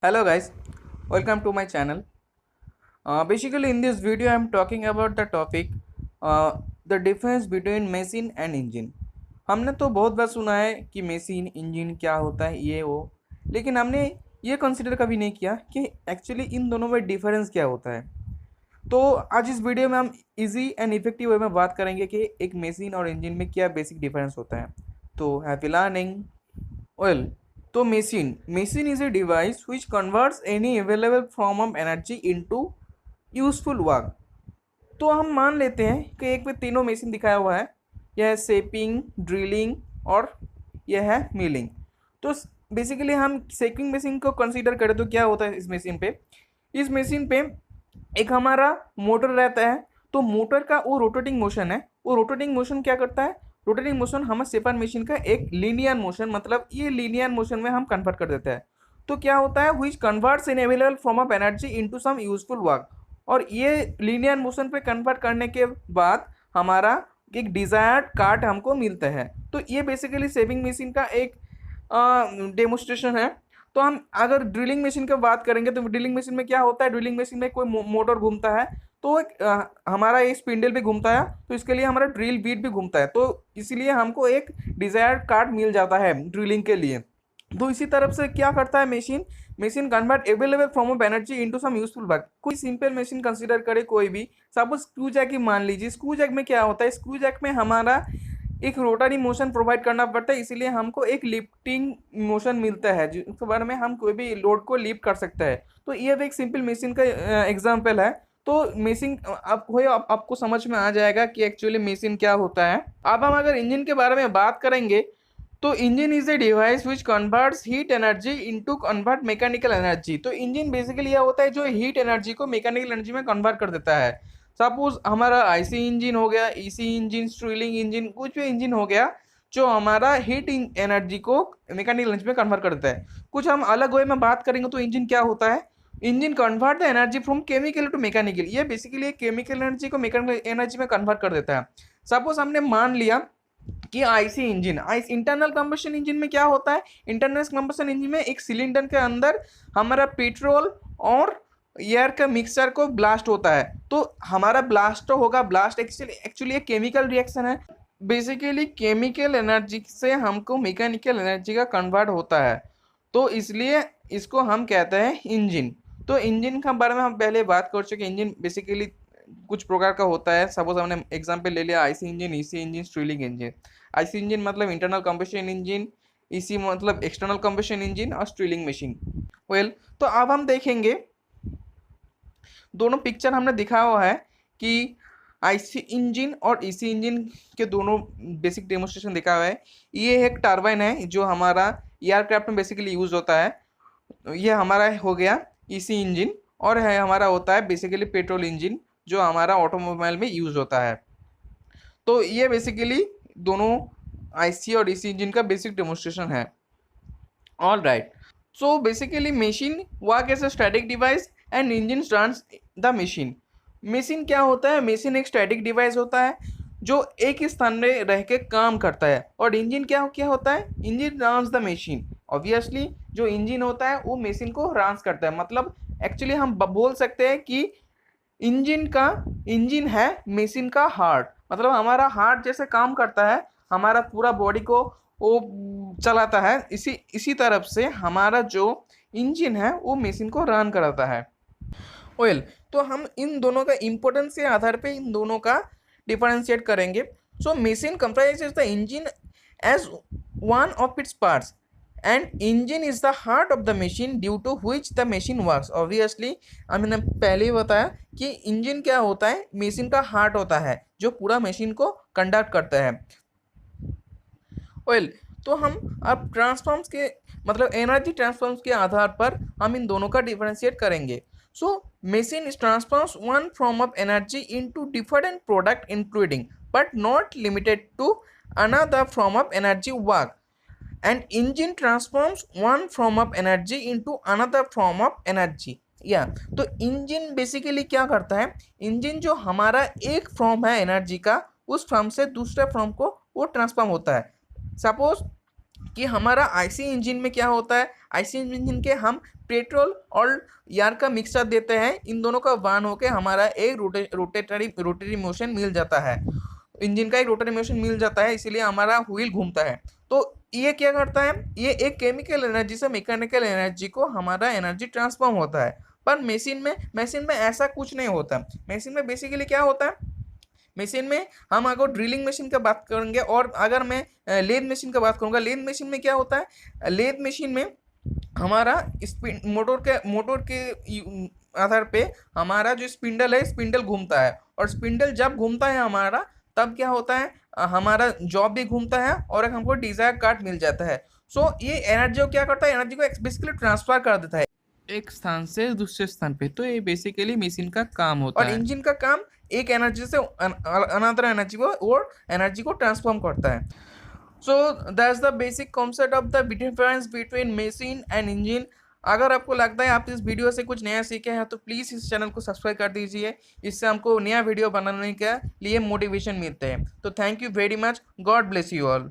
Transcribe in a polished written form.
Hello guys, welcome to my channel. Basically in this video I am talking about the topic the difference between machine and engine. हमने तो बहुत बार सुना है कि machine engine क्या होता है ये वो, लेकिन हमने ये कंसिडर कभी नहीं किया कि एक्चुअली इन दोनों में डिफरेंस क्या होता है। तो आज इस वीडियो में हम इजी एंड इफेक्टिव वे में बात करेंगे कि एक मशीन और इंजन में क्या बेसिक डिफरेंस होता है। तो हैप्पी लर्निंग। वेल, तो machine is a device which converts any available form of energy into useful work। तो हम मान लेते हैं कि एक में तीनों मशीन दिखाया हुआ है, यह है शेपिंग, ड्रिलिंग और यह है मिलिंग। तो बेसिकली हम शेपिंग मशीन को कंसीडर करें तो क्या होता है इस मशीन पे एक हमारा मोटर रहता है। तो मोटर का वो रोटेटिंग मोशन है, वो रोटेटिंग मोशन क्या करता है, रोटेटिंग मोशन हमें शेपर मशीन का एक लीनियर मोशन, मतलब ये लीनियर मोशन में हम कन्वर्ट कर देते हैं। तो क्या होता है, which converts in available form of energy into some useful work. और ये लीनियर मोशन पे कन्वर्ट करने के बाद हमारा एक डिजायर्ड कार्ट हमको मिलता है। तो ये बेसिकली शेपिंग मशीन का एक डेमोस्ट्रेशन है। तो हम अगर ड्रिलिंग मशीन की बात करेंगे तो ड्रिलिंग मशीन में क्या होता है, ड्रिलिंग मशीन में कोई मोटर घूमता है, तो हमारा एक स्पिंडल भी घूमता है, तो इसके लिए हमारा ड्रिल बीट भी घूमता है, तो इसलिए हमको एक डिजायर्ड कार्ट मिल जाता है ड्रिलिंग के लिए। तो इसी तरफ से क्या करता है machine convert available form of energy into some useful work. कोई सिंपल मशीन कंसीडर करे कोई भी, सपोज स्क्रू जैक ही मान लीजिए। स्क्रू जैक में क्या होता है, स्क्रू जैक में हमारा एक रोटरी मोशन प्रोवाइड करना पड़ता है, इसीलिए हमको एक लिफ्टिंग मोशन मिलता है जिसके बारे में हम कोई भी लोड को लिफ्ट कर सकते हैं। तो ये एक सिंपल मशीन का एग्जाम्पल है। तो मशीन आपको समझ में आ जाएगा कि एक्चुअली मशीन क्या होता है। अब हम अगर इंजन के बारे में बात करेंगे तो engine is a device which converts heat energy into convert mechanical energy. तो इंजन बेसिकली यह होता है जो हीट एनर्जी को मैकेनिकल एनर्जी में कन्वर्ट कर देता है। सपोज हमारा आईसी इंजन हो गया, ईसी इंजन, स्ट्रीलिंग इंजन, कुछ भी इंजन हो गया जो हमारा हीट एनर्जी को मैकेनिकल एनर्जी में कन्वर्ट कर देता है। कुछ हम अलग वे में बात करेंगे तो इंजन क्या होता है, engine convert the energy from chemical to mechanical. ये बेसिकली केमिकल एनर्जी को मैकेनिकल एनर्जी में कन्वर्ट कर देता है। सपोज हमने मान लिया कि IC engine, internal combustion engine में क्या होता है, इंटरनल कंबशन इंजन में एक सिलेंडर के अंदर हमारा पेट्रोल और एयर का मिक्सचर को ब्लास्ट होता है। तो हमारा ब्लास्ट तो होगा, ब्लास्ट एक्चुअली एक केमिकल रिएक्शन है। बेसिकली केमिकल एनर्जी से हमको मैकेनिकल एनर्जी का कन्वर्ट होता है, तो इसलिए इसको हम कहते हैं इंजन। तो इंजन के बारे में हम पहले बात कर चुके। इंजन बेसिकली कुछ प्रकार का होता है। सपोज हमने एग्जांपल ले लिया IC engine, EC engine, Stirling engine. IC engine मतलब इंटरनल कंबशन इंजन, ईसी मतलब एक्सटर्नल कंबशन इंजन और स्ट्रीलिंग मशीन। वेल, तो अब हम देखेंगे दोनों पिक्चर हमने दिखाया हुआ है कि आईसी इंजन और ईसी इंजन के दोनों बेसिक डेमोस्ट्रेशन दिखा हुआ है। ये एक टर्बाइन है जो हमारा एयरक्राफ्ट में बेसिकली यूज होता है। ये हमारा हो गया ईसी इंजन, और है हमारा होता है बेसिकली पेट्रोल इंजन जो हमारा ऑटोमोबाइल में यूज होता है। तो ये बेसिकली दोनों आईसी और ईसी इंजन का बेसिक डेमोस्ट्रेशन है। All right, so basically machine work as a static device and engine runs the machine. Machine क्या होता है, मशीन एक स्टैटिक डिवाइस होता है जो एक स्थान में रह के काम करता है। और इंजन क्या क्या होता है, engine runs the machine. Obviously जो इंजन होता है वो मशीन को रन्स करता है, मतलब एक्चुअली हम बोल सकते हैं कि इंजन है मशीन का हार्ट, मतलब हमारा हार्ट जैसे काम करता है, हमारा पूरा बॉडी को वो चलाता है। इसी तरफ से हमारा जो इंजन है वो मशीन को रन कराता है। वेल, तो हम इन दोनों का इम्पोर्टेंस के आधार पे इन दोनों का डिफरेंशिएट करेंगे। So machine comprises the engine as one of its parts and engine is the heart of the machine due to which the machine works. Obviously हमने पहले ही बताया कि इंजन क्या होता है, मशीन का हार्ट होता है जो पूरा मशीन को कंडक्ट करता है। वेल, तो हम अब ट्रांसफॉर्म्स के मतलब एनर्जी ट्रांसफॉर्म्स के आधार पर हम इन दोनों का डिफरेंशिएट करेंगे। So machine transforms one form of energy into different product including but not limited to another form of energy work, and engine transforms one form of energy into another form of energy. या तो engine basically क्या करता है, engine जो हमारा एक form है energy का, उस फॉर्म से दूसरे फॉर्म को वो ट्रांसफॉर्म होता है। सपोज कि हमारा आईसी इंजन में क्या होता है, आईसी इंजन के हम पेट्रोल और एयर का मिक्सचर देते हैं, इन दोनों का बर्न होके हमारा एक रोटेटरी मोशन मिल जाता है, इंजन का एक रोटरी मोशन मिल जाता है, इसीलिए हमारा व्हील घूमता है। तो ये क्या करता है, ये एक केमिकल एनर्जी से मैकेनिकल एनर्जी को हमारा एनर्जी ट्रांसफॉर्म होता है। पर मशीन में ऐसा कुछ नहीं होता। मशीन में बेसिकली क्या होता है, मशीन में हम अगर ड्रिलिंग मशीन का बात करेंगे और अगर मैं लेथ मशीन का बात करूंगा, लेथ मशीन में क्या होता है, लेथ मशीन में हमारा मोटर के आधार पे हमारा जो स्पिंडल है, स्पिंडल घूमता है, और स्पिंडल जब घूमता है हमारा, तब क्या होता है, हमारा जॉब भी घूमता है और एक हमको डिजायर कार्ड मिल जाता है। सो ये एनर्जी को क्या करता है, एनर्जी को बेसिकली ट्रांसफर कर देता है एक स्थान से दूसरे स्थान पे। तो ये बेसिकली मशीन का काम होता और है। इंजन का काम एक एनर्जी से अनदर एनर्जी को ट्रांसफॉर्म करता है। So that's the basic concept of the difference between machine and engine. अगर आपको लगता है आप इस वीडियो से कुछ नया सीखे हैं तो प्लीज़ इस चैनल को सब्सक्राइब कर दीजिए, इससे हमको नया वीडियो बनाने के लिए मोटिवेशन मिलते हैं। तो thank you very much, God bless you all.